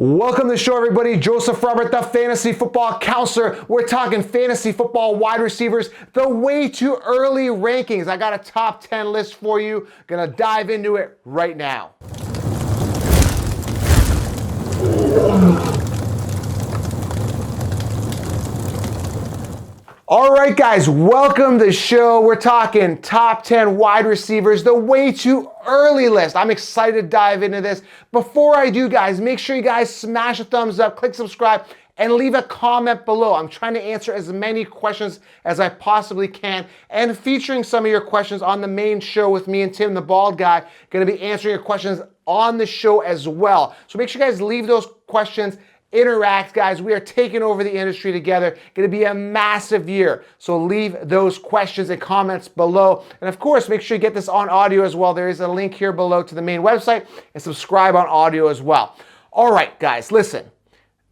Welcome to the show, everybody. Joseph Robert, the fantasy football counselor. We're talking fantasy football wide receivers, the way too early rankings. I got a top 10 list for you. Gonna dive into it right now. All right, guys, welcome to the show. We're talking top 10 wide receivers, the way too early list. I'm excited to dive into this. Before I do, guys, make sure you guys smash a thumbs up, click subscribe, and leave a comment below. I'm trying to answer as many questions as I possibly can, and featuring some of your questions on the main show with me and Tim, the bald guy, gonna be answering your questions on the show as well. So make sure you guys leave those questions. Interact, guys. We are taking over the industry together. Going to be a massive year. So leave those questions and comments below. And of course, make sure you get this on audio as well. There is a link here below to the main website, and subscribe on audio as well. All right, guys, listen.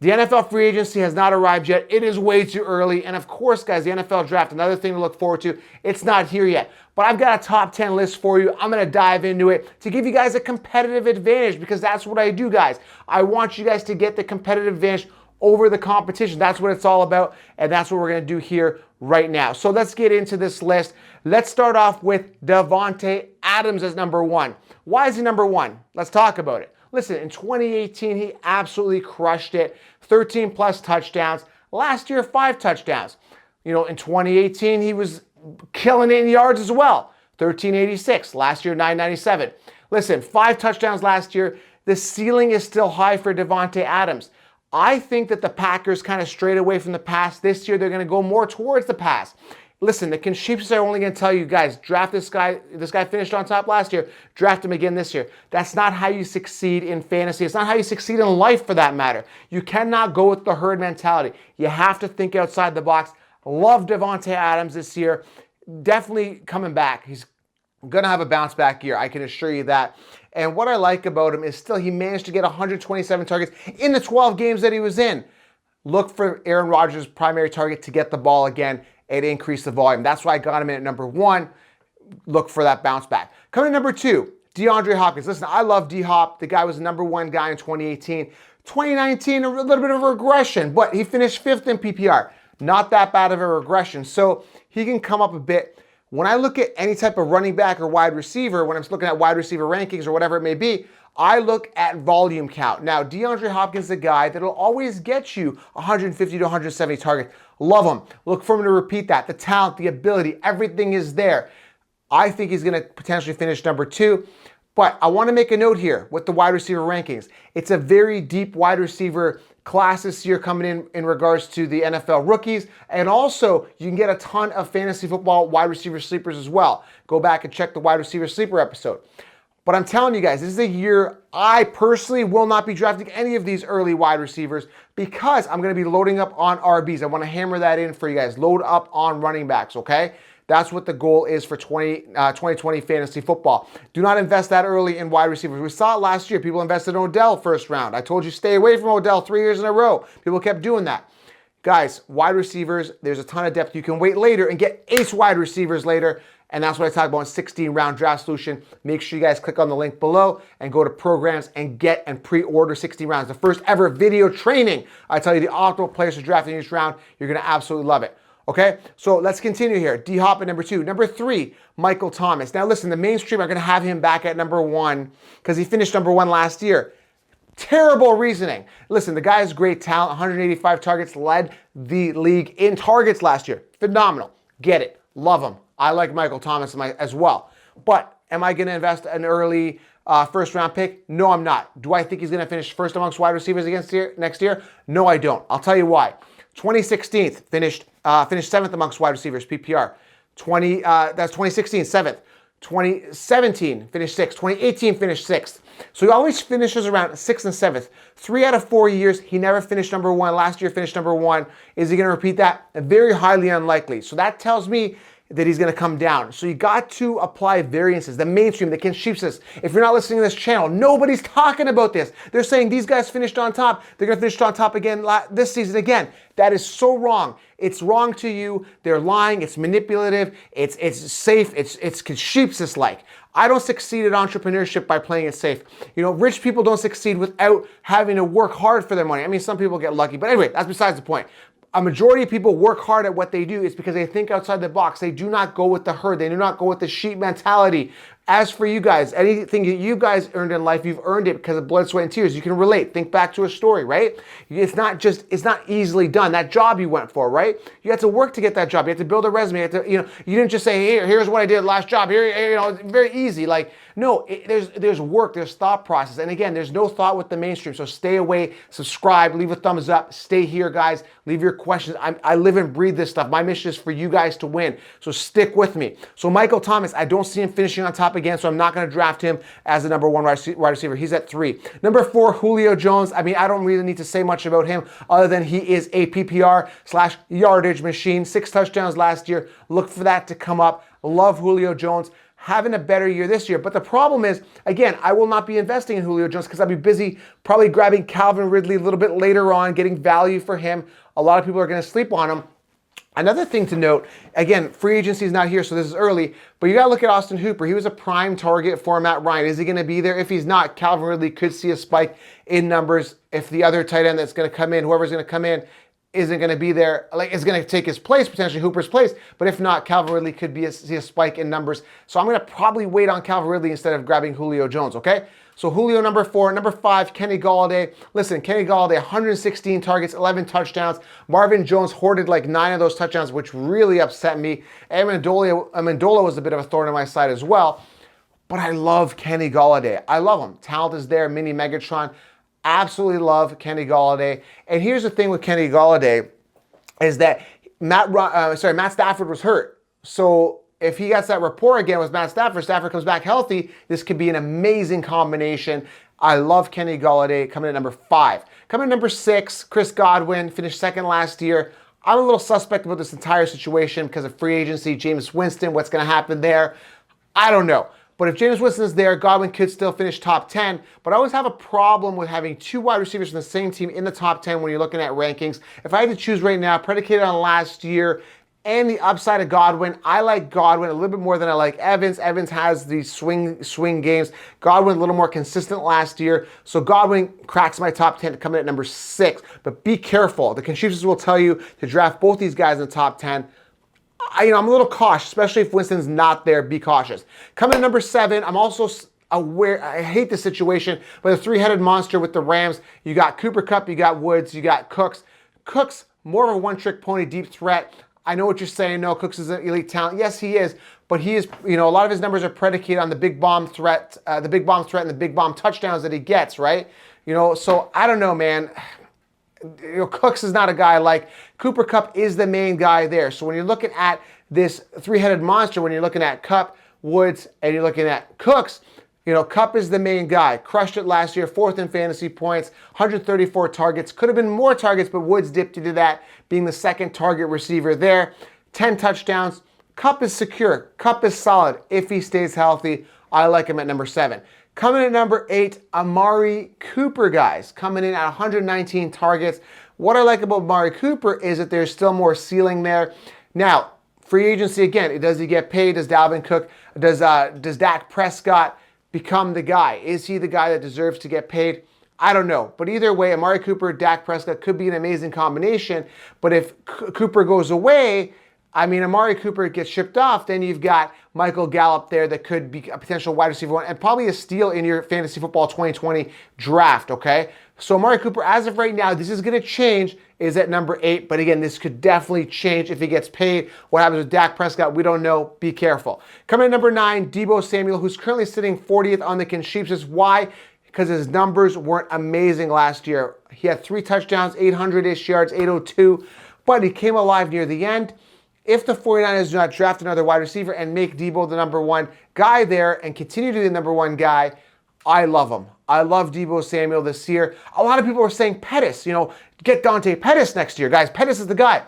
The NFL free agency has not arrived yet. It is way too early. And of course, guys, the NFL draft, another thing to look forward to. It's not here yet. But I've got a top 10 list for you. I'm going to dive into it to give you guys a competitive advantage, because that's what I do, guys. I want you guys to get the competitive advantage over the competition. That's what it's all about. And that's what we're going to do here right now. So let's get into this list. Let's start off with Davante Adams as number one. Why is he number one? Let's talk about it. Listen, in 2018, he absolutely crushed it. 13 plus touchdowns. Last year, 5 touchdowns. You know, in 2018, he was killing it in yards as well. 1386. Last year, 997. Listen, 5 touchdowns last year. The ceiling is still high for Davante Adams. I think that the Packers kind of strayed away from the pass. This year, they're going to go more towards the pass. Listen, the Sheeps are only going to tell you, guys, draft this guy. This guy finished on top last year. Draft him again this year. That's not how you succeed in fantasy. It's not how you succeed in life, for that matter. You cannot go with the herd mentality. You have to think outside the box. Love Davante Adams this year. Definitely coming back. He's going to have a bounce back year. I can assure you that. And what I like about him is still he managed to get 127 targets in the 12 games that he was in. Look for Aaron Rodgers' primary target to get the ball again and increase the volume. That's why I got him in at number one. Look for that bounce back. Coming to number two, DeAndre Hopkins. Listen, I love D-Hop. The guy was the number one guy in 2018. 2019, a little bit of a regression, but he finished 5th in PPR. Not that bad of a regression. So he can come up a bit. When I look at any type of running back or wide receiver, when I'm looking at wide receiver rankings or whatever it may be, I look at volume count. Now, DeAndre Hopkins is a guy that'll always get you 150 to 170 targets. Love him. Look for him to repeat that. The talent, the ability, everything is there. I think he's going to potentially finish number two. But I want to make a note here with the wide receiver rankings. It's a very deep wide receiver class this year coming in regards to the NFL rookies. And also, you can get a ton of fantasy football wide receiver sleepers as well. Go back and check the wide receiver sleeper episode. But I'm telling you guys, this is a year I personally will not be drafting any of these early wide receivers, because I'm going to be loading up on RBs. I want to hammer that in for you guys. Load up on running backs, okay? That's what the goal is for 2020 fantasy football. Do not invest that early in wide receivers. We saw it last year. People invested in Odell first round. I told you stay away from Odell 3 years in a row. People kept doing that. Guys, wide receivers, there's a ton of depth. You can wait later and get ace wide receivers later. And that's what I talk about in 16-round draft solution. Make sure you guys click on the link below and go to programs and get and pre-order 16 rounds. The first ever video training. I tell you the optimal players to draft in each round. You're going to absolutely love it. Okay, so let's continue here. D-Hop at number two. Number three, Michael Thomas. Now listen, the mainstream are going to have him back at number one because he finished number one last year. Terrible reasoning. Listen, the guy has great talent. 185 targets, led the league in targets last year. Phenomenal. Get it. Love him. I like Michael Thomas as well. But am I going to invest an early first round pick? No, I'm not. Do I think he's going to finish first amongst wide receivers next year? No, I don't. I'll tell you why. 2016 finished 7th amongst wide receivers, PPR. That's 2016, 7th. 2017 finished 6th. 2018 finished 6th. So he always finishes around 6th and 7th. 3 out of 4 years, he never finished number one. Last year finished number one. Is he going to repeat that? Very highly unlikely. So that tells me that he's going to come down. So you got to apply variances. The mainstream, the Ken Sheeps. If you're not listening to this channel, nobody's talking about this. They're saying these guys finished on top. They're going to finish on top again this season again. That is so wrong. It's wrong to you. They're lying. It's manipulative. It's safe. It's Sheeps like. I don't succeed at entrepreneurship by playing it safe. You know, rich people don't succeed without having to work hard for their money. I mean, some people get lucky, but anyway, that's besides the point. A majority of people work hard at what they do. It's because they think outside the box. They do not go with the herd. They do not go with the sheep mentality. As for you guys, anything that you guys earned in life, you've earned it because of blood, sweat, and tears. You can relate. Think back to a story, right? It's not easily done. That job you went for, right? You had to work to get that job. You had to build a resume. You didn't just say, here's what I did last job. Here, very easy. Like, no, there's work, there's thought process. And again, there's no thought with the mainstream. So stay away, subscribe, leave a thumbs up, stay here, guys. Leave your questions. I live and breathe this stuff. My mission is for you guys to win. So stick with me. So Michael Thomas, I don't see him finishing on top again, so I'm not going to draft him as the number 1 wide receiver. He's at 3. Number 4, Julio Jones. I mean, I don't really need to say much about him other than he is a PPR/yardage machine. 6 touchdowns last year. Look for that to come up. Love Julio Jones. Having a better year this year. But the problem is, again, I will not be investing in Julio Jones because I'll be busy probably grabbing Calvin Ridley a little bit later on, getting value for him. A lot of people are going to sleep on him. Another thing to note, again, free agency is not here, so this is early, but you got to look at Austin Hooper. He was a prime target for Matt Ryan. Is he going to be there? If he's not, Calvin Ridley could see a spike in numbers if the other tight end that's going to come in, whoever's going to come in, isn't going to be there, like is going to take his place, potentially Hooper's place. But if not, Calvin Ridley could see a spike in numbers. So I'm going to probably wait on Calvin Ridley instead of grabbing Julio Jones, okay? So Julio, number 4. Number 5, Kenny Golladay. Listen, Kenny Golladay, 116 targets, 11 touchdowns. Marvin Jones hoarded like 9 of those touchdowns, which really upset me. Amendola was a bit of a thorn in my side as well. But I love Kenny Golladay. I love him. Talent is there, mini Megatron. Absolutely love Kenny Golladay. And here's the thing with Kenny Golladay is that Matt Stafford was hurt. So if he gets that rapport again with Matt Stafford, Stafford comes back healthy, this could be an amazing combination. I love Kenny Golladay coming at number 5. Coming at number 6, Chris Godwin, finished 2nd last year. I'm a little suspect about this entire situation because of free agency, Jameis Winston, what's going to happen there. I don't know. But if Jameis Winston is there, Godwin could still finish top 10. But I always have a problem with having 2 wide receivers from the same team in the top 10 when you're looking at rankings. If I had to choose right now, predicated on last year and the upside of Godwin, I like Godwin a little bit more than I like Evans. Evans has these swing games. Godwin a little more consistent last year. So Godwin cracks my top 10 to come in at number 6. But be careful. The contributors will tell you to draft both these guys in the top 10. I'm a little cautious, especially if Winston's not there. Be cautious. Coming at number 7, I'm also aware, I hate this situation, but a 3-headed monster with the Rams. You got Cooper Kupp, you got Woods, you got Cooks. Cooks, more of a one-trick pony, deep threat. I know what you're saying. No, Cooks is an elite talent. Yes, he is, but he is, a lot of his numbers are predicated on the big bomb threat, and the big bomb touchdowns that he gets, right? So I don't know, man. Cooks is not a guy like Cooper Kupp is the main guy there. So when you're looking at this 3-headed monster, when you're looking at Kupp, Woods, and you're looking at Cooks, Kupp is the main guy. Crushed it last year, 4th in fantasy points, 134 targets. Could have been more targets, but Woods dipped into that, being the 2nd target receiver there. 10 touchdowns. Kupp is secure. Kupp is solid if he stays healthy. I like him at number 7. Coming at number 8, Amari Cooper, guys. Coming in at 119 targets. What I like about Amari Cooper is that there's still more ceiling there. Now, free agency, again, does he get paid? Does Dalvin Cook, does Dak Prescott become the guy? Is he the guy that deserves to get paid? I don't know. But either way, Amari Cooper, Dak Prescott could be an amazing combination. But if Cooper goes away, Amari Cooper gets shipped off, then you've got Michael Gallup there that could be a potential wide receiver 1 and probably a steal in your fantasy football 2020 draft, okay? So Amari Cooper, as of right now, this is going to change, is at number 8. But again, this could definitely change if he gets paid. What happens with Dak Prescott, we don't know. Be careful. Coming at number 9, Deebo Samuel, who's currently sitting 40th on the consensus. Why? Because his numbers weren't amazing last year. He had 3 touchdowns, 800-ish yards, 802, but he came alive near the end. If the 49ers do not draft another wide receiver and make Deebo the number 1 guy there and continue to be the number 1 guy, I love him. I love Deebo Samuel this year. A lot of people are saying Pettis, get Dante Pettis next year. Guys, Pettis is the guy.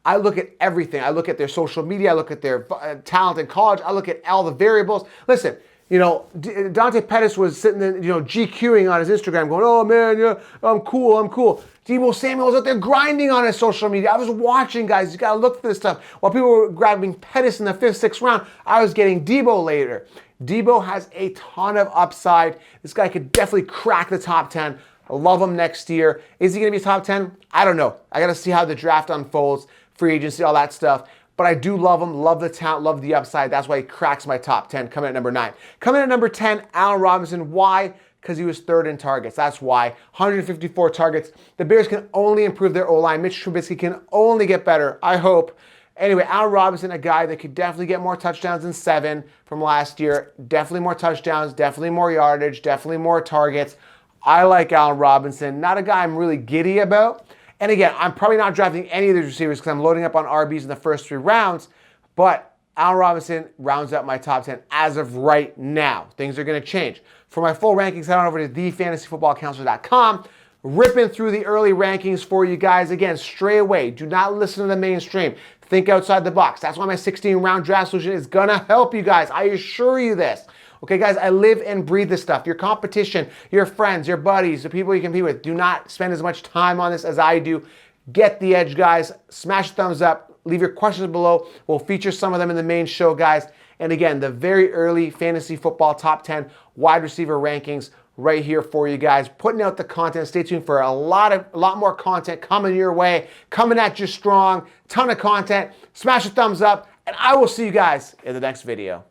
I look at everything. I look at their social media. I look at their talent in college. I look at all the variables. Listen, Dante Pettis was sitting there, GQing on his Instagram going, oh man, yeah, I'm cool. Deebo Samuel's out there grinding on his social media. I was watching, guys. You got to look for this stuff. While people were grabbing Pettis in the 5th, 6th round, I was getting Deebo later. Debo has a ton of upside. This guy could definitely crack the top 10. I love him next year. Is he going to be top 10? I don't know. I got to see how the draft unfolds, free agency, all that stuff. But I do love him, love the talent, love the upside. That's why he cracks my top 10, coming at number 9. Coming at number 10, Allen Robinson. Why? Because he was third in targets. That's why. 154 targets. The Bears can only improve their O-line. Mitch Trubisky can only get better, I hope. Anyway, Allen Robinson, a guy that could definitely get more touchdowns than 7 from last year. Definitely more touchdowns, definitely more yardage, definitely more targets. I like Allen Robinson. Not a guy I'm really giddy about. And again, I'm probably not drafting any of these receivers because I'm loading up on RBs in the first 3 rounds. But Allen Robinson rounds out my top 10 as of right now. Things are going to change. For my full rankings, head on over to thefantasyfootballcounselor.com. Ripping through the early rankings for you guys. Again, stray away. Do not listen to the mainstream. Think outside the box. That's why my 16-round draft solution is going to help you guys. I assure you this. Okay, guys, I live and breathe this stuff. Your competition, your friends, your buddies, the people you compete with, do not spend as much time on this as I do. Get the edge, guys. Smash a thumbs up. Leave your questions below. We'll feature some of them in the main show, guys. And again, the very early fantasy football top 10 wide receiver rankings right here for you guys. Putting out the content. Stay tuned for a lot more content coming your way, coming at you strong. Ton of content. Smash a thumbs up, and I will see you guys in the next video.